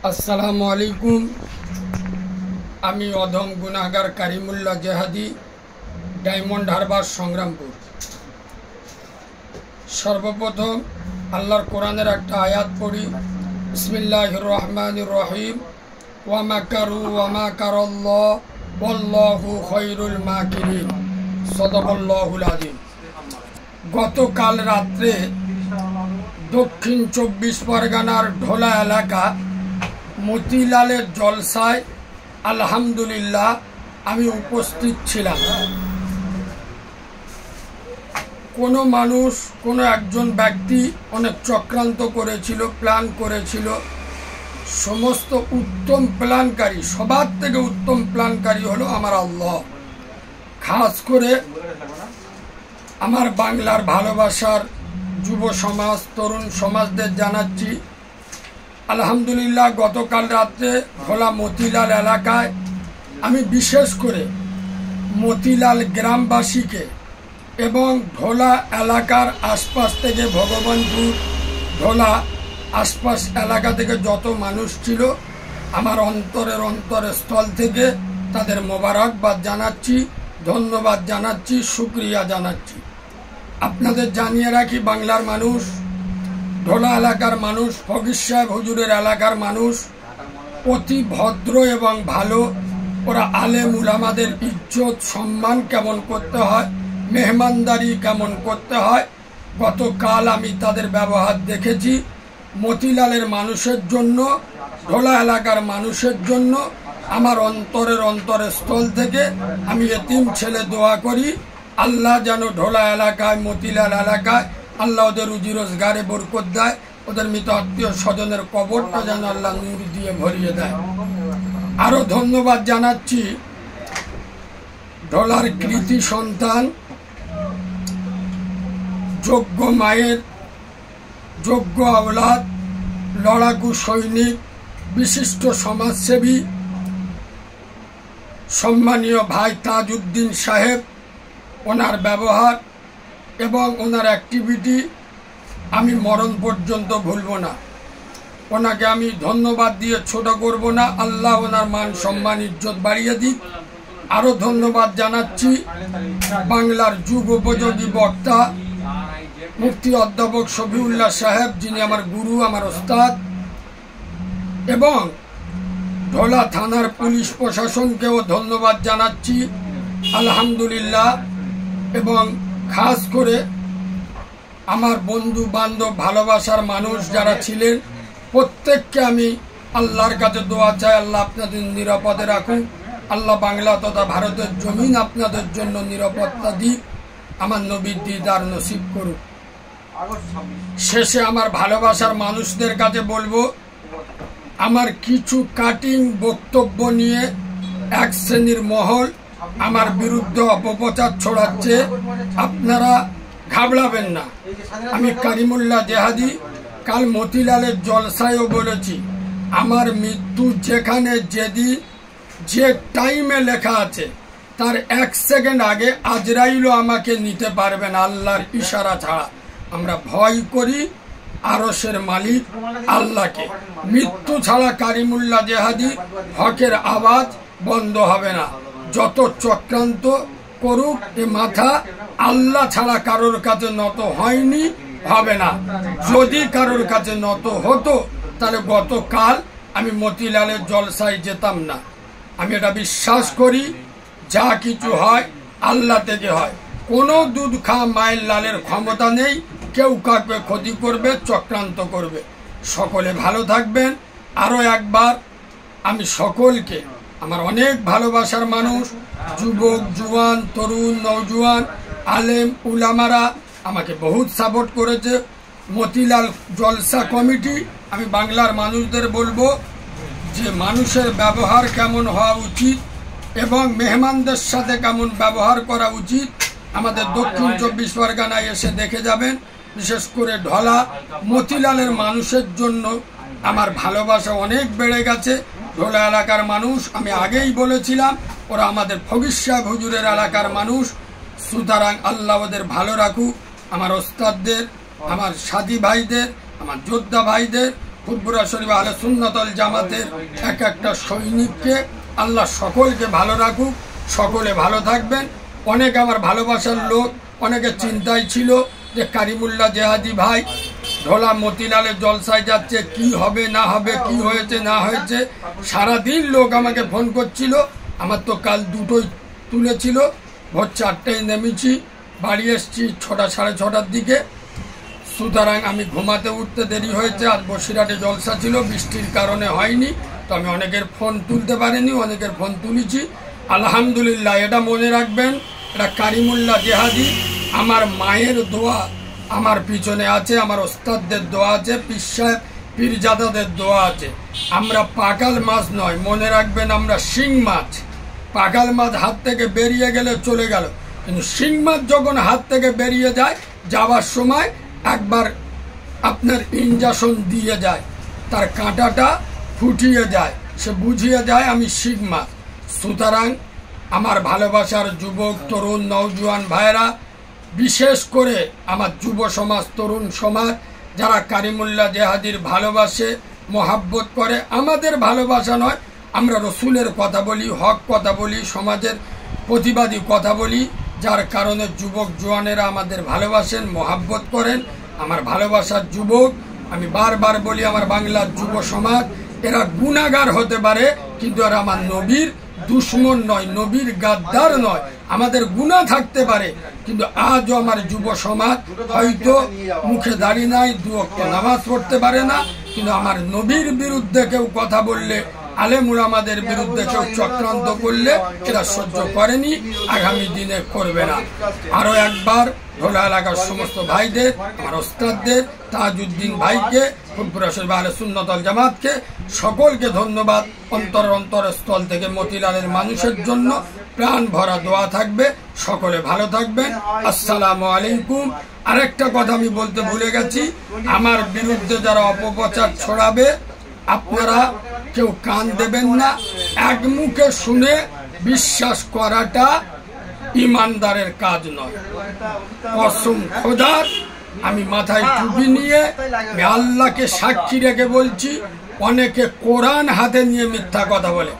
আসসালামু আলাইকুম। আমি অধম গুনাহগার কারিমুল্লাহ জেহাদি, ডায়মন্ড হারবার, সংগ্রামপুর। সর্বপ্রথম আল্লাহর কোরআনের একটা আয়াত পড়ি। বিসমিল্লাহির রহমানির রহিম। ওয়া মাকারু ওয়া মাকারাল্লাহ ওয়াল্লাহু খায়রুল মাকিরিন। সাদাকাল্লাহুল আযীম। গতকাল রাত্রে দক্ষিণ 24 পরগনার ঢোলা এলাকা মতিলালের জলসায় আলহামদুলিল্লাহ আমি উপস্থিত ছিলাম। কোনো মানুষ, কোনো একজন ব্যক্তি অনেক চক্রান্ত করেছিল, প্ল্যান করেছিল। সমস্ত উত্তম প্ল্যানকারী, সবার থেকে উত্তম প্ল্যানকারী হলো আমার আল্লাহ। খাস করে আমার বাংলার ভালোবাসার যুব সমাজ, তরুণ সমাজদের জানাচ্ছি আলহামদুলিল্লাহ। গতকাল রাত্রে ভোলা মতিলাল এলাকায় আমি বিশেষ করে মতিলাল গ্রামবাসীকে এবং ঢোলা এলাকার আশপাশ থেকে, ভগবানপুর, ঢোলা আশপাশ এলাকা থেকে যত মানুষ ছিল, আমার অন্তরের স্থল থেকে তাদের মোবারকবাদ জানাচ্ছি, ধন্যবাদ জানাচ্ছি, শুকরিয়া জানাচ্ছি। আপনাদের জানিয়ে রাখি, বাংলার মানুষ, ঢোলা এলাকার মানুষ, ফকির সাহেব হুজুরের এলাকার মানুষ অতি ভদ্র এবং ভালো। ওরা আলেম উলামাদের ইজ্জত সম্মান কেমন করতে হয়, মেহমানদারি কেমন করতে হয়, গতকাল আমি তাদের ব্যবহার দেখেছি। মতিলালের মানুষের জন্য, ঢোলা এলাকার মানুষের জন্য আমার অন্তরের স্থল থেকে আমি এতিম ছেলে দোয়া করি, আল্লাহ যেন ঢোলা এলাকায়, মতিলাল এলাকায় আল্লাহ ওদের রুজি রোজগারে বরকত দেয়, ওদের মৃত আত্মীয় স্বজনের কবরটা যেন আল্লাহ নূর দিয়ে ভরিয়ে দেয়। আরো ধন্যবাদ জানাচ্ছি ঢোলার কৃতি সন্তান, যোগ্য মায়ের যোগ্য আওলাদ, লড়াকু সৈনিক, বিশিষ্ট সমাজসেবী, সম্মানীয় ভাই তাজউদ্দিন সাহেব, ওনার ব্যবহার এবং ওনার অ্যাক্টিভিটি আমি মরণ পর্যন্ত ভুলব না। ওনাকে আমি ধন্যবাদ দিয়ে ছোট করব না। আল্লাহ ওনার মান সম্মান ইজ্জত বাড়িয়ে দিক। আরো ধন্যবাদ জানাচ্ছি বাংলার যুগ উপযোগী বক্তা মুফতি অধ্যাপক শফিউল্লাহ সাহেব, যিনি আমার গুরু, আমার ওস্তাদ, এবং ঢোলা থানার পুলিশ প্রশাসনকেও ধন্যবাদ জানাচ্ছি আলহামদুলিল্লাহ। এবং খাস করে আমার বন্ধু বান্ধব, ভালোবাসার মানুষ যারা ছিলেন, প্রত্যেককে আমি আল্লাহর কাছে দোয়া চাই, আল্লাহ আপনাদের নিরাপদে রাখুন। আল্লাহ বাংলা তথা ভারতের জমিন আপনাদের জন্য নিরাপত্তা দিক, আমার নবীর দিদার নসিব করুক। শেষে আমার ভালোবাসার মানুষদের কাছে বলবো, আমার কিছু কাটিং বক্তব্য নিয়ে এক শ্রেণীর মহল আমার বিরুদ্ধে অপপ্রচার ছড়াচ্ছে, আপনারা ঘাবড়াবেন না। আমি কারিমুল্লাহ জেহাদি কাল মতিলালের জলসায়ও বলেছি, আমার মৃত্যু যেখানে, যেদিন, যে টাইমে লেখা আছে তার 1 সেকেন্ড আগে আজরাইলও আমাকে নিতে পারবে না আল্লাহর ইশারা ছাড়া। আমরা ভয় করি আরশের মালিক আল্লাহকে। মৃত্যু ছাড়া কারিমুল্লাহ জেহাদি হকের আওয়াজ বন্ধ হবে না। যত চক্রান্ত করুক, এ মাথা আল্লাহ ছাড়া কারোর কাছে নত হয়নি, হবে না। যদি কারোর কাছে নত হতো তাহলে গতকাল আমি মতিলালের জলসায় যেতাম না। আমি এটা বিশ্বাস করি, যা কিছু হয় আল্লাহ থেকে হয়। কোনো দুধ খাওয়া মায়ের লালের ক্ষমতা নেই কেউ কাউকে ক্ষতি করবে, চক্রান্ত করবে। সকলে ভালো থাকবেন। আরো একবার আমি সকলকে, আমার অনেক ভালোবাসার মানুষ, যুবক, জুয়ান, তরুণ, নওজোয়ান, আলেম উলামারা আমাকে বহুত সাপোর্ট করেছে। মতিলাল জলসা কমিটি, আমি বাংলার মানুষদের বলবো যে মানুষের ব্যবহার কেমন হওয়া উচিত এবং মেহমানদের সাথে কেমন ব্যবহার করা উচিত, আমাদের দক্ষিণ 24 পরগনায় এসে দেখে যাবেন। বিশেষ করে ঢোলা মতিলালের মানুষের জন্য আমার ভালোবাসা অনেক বেড়ে গেছে। ঢোলা এলাকার মানুষ, আমি আগেই বলেছিলাম, ওরা আমাদের ফকির সাহেব হুজুরের এলাকার মানুষ। সুতরাং আল্লাহ ওদের ভালো রাখুক। আমার ওস্তাদদের, আমার সাথী ভাইদের, আমার যোদ্ধা ভাইদের ফুরফুরা শরীফ আহলে সুন্নাত ওয়াল জামাতের এক একটা সৈনিককে আল্লাহ সকলকে ভালো রাখুক, সকলে ভালো থাকবেন। অনেক আমার ভালোবাসার লোক অনেকে চিন্তায় ছিল যে কারিমুল্লাহ জেহাদি ভাই ঢোলা মতিলালের জলসায় যাচ্ছে, কি হবে না হবে, কি হয়েছে না হয়েছে। সারাদিন লোক আমাকে ফোন করছিল। আমার তো কাল দুটোই তুলেছিল, ভোর 4টায় নেমেছি, বাড়ি এসছি 6টা সাড়ে 6টার দিকে। সুতরাং আমি ঘুমাতে উঠতে দেরি হয়েছে। আর বসিরহাটে জলসা ছিল, বৃষ্টির কারণে হয়নি। তো আমি অনেকের ফোন তুলতে পারিনি, অনেকের ফোন তুলেছি। আলহামদুলিল্লাহ। এটা মনে রাখবেন, এটা কারিমুল্লাহ জেহাদি আমার মায়ের দোয়া আমার পিছনে আছে, আমার ওস্তাদদের দোয়া আছে, পীর সাহেব পীরজাদাদের দোয়া আছে। আমরা পাকাল মাছ নয়, মনে রাখবেন আমরা শিং মাছ। পাকাল মাছ হাত থেকে বেরিয়ে গেলে চলে গেল, কিন্তু শিং মাছ যখন হাত থেকে বেরিয়ে যায়, যাওয়ার সময় একবার আপনার ইঞ্জেকশন দিয়ে যায়, তার কাঁটাটা ফুটিয়ে যায়, সে বুঝিয়ে যায় আমি শিং মাছ। সুতরাং আমার ভালোবাসার যুবক তরুণ নওজোয়ান ভাইরা, বিশেষ করে আমার যুব সমাজ তরুণ সমাজ যারা কারিমুল্লাহ জেহাদির ভালোবাসে মহাব্বত করে, আমাদের ভালোবাসা নয়, আমরা রসুলের কথা বলি, হক কথা বলি, সমাজের প্রতিবাদী কথা বলি, যার কারণে যুবক জওয়ানেরা আমাদের ভালোবাসেন মহাব্বত করেন। আমার ভালোবাসার যুবক, আমি বারবার বলি আমার বাংলার যুব সমাজ এরা গুনাহগার হতে পারে, কিন্তু এরা আমার নবীর দুশ্মন নয়, নবীর গাদ্দার নয়। আমাদের গুনাহ থাকতে পারে, কিন্তু আজও আমার যুব সমাজ হয়তো মুখে দাড়ি নাই, 2 ওয়াক্ত নামাজ পড়তে পারে না, কিন্তু আমার নবীর বিরুদ্ধে কেউ কথা বললে, আলেম উলামাদের বিরুদ্ধে কেউ চক্রান্ত করলে এরা সহ্য করেনি, আগামী দিনে করবে না। আরো একবার ঢোলা এলাকার সমস্ত ভাইদের, আমার ওস্তাদদের, তাজউদ্দিন ভাইকে, ফুরফুরা শরীফ আহলে সুন্নাত ওয়াল জামাতকে সকলকে ধন্যবাদ। অন্তরস্থল থেকে মতিলালের মানুষের জন্য প্রাণ ভরা দোয়া থাকবে। সকলে ভালো থাকবেন। আসসালামু আলাইকুম। আরেকটা কথা আমি বলতে ভুলে গেছি, আমার বিরুদ্ধে যারা অপপ্রচার ছড়াবে আপনারা কেউ কান দেবেন না। এক মুখে শুনে বিশ্বাস করাটা ইমানদারের কাজ নয়। কসম খোদার, আমি মাথায় টুপি নিয়ে আল্লাহকে সাক্ষী রেখে বলছি, অনেকে কোরআন হাতে নিয়ে মিথ্যা কথা বলে,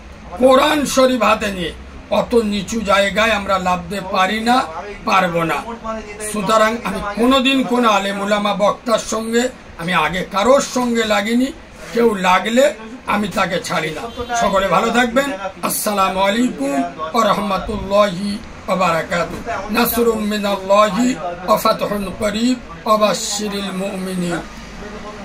কোরআন শরীফ হাতে নিয়ে। অত নিচু জায়গায় আমরা লাভতে পারি না, পারবো না। সুতরাং আমি কোনোদিন কোনো আলেম উলামা বক্তার সঙ্গে আমি আগে কারোর সঙ্গে লাগিনি, কেউ লাগলে আমি তাকে ছাড়ি না। সকলে ভালো থাকবেন। আসসালামু আলাইকুম ওয়া রাহমাতুল্লাহি ওয়া বারাকাতুহু। নাসরুম মিনাল্লাহি ওয়া ফাতহুন করিব ওয়া বাশশিরিল মুমিনিন।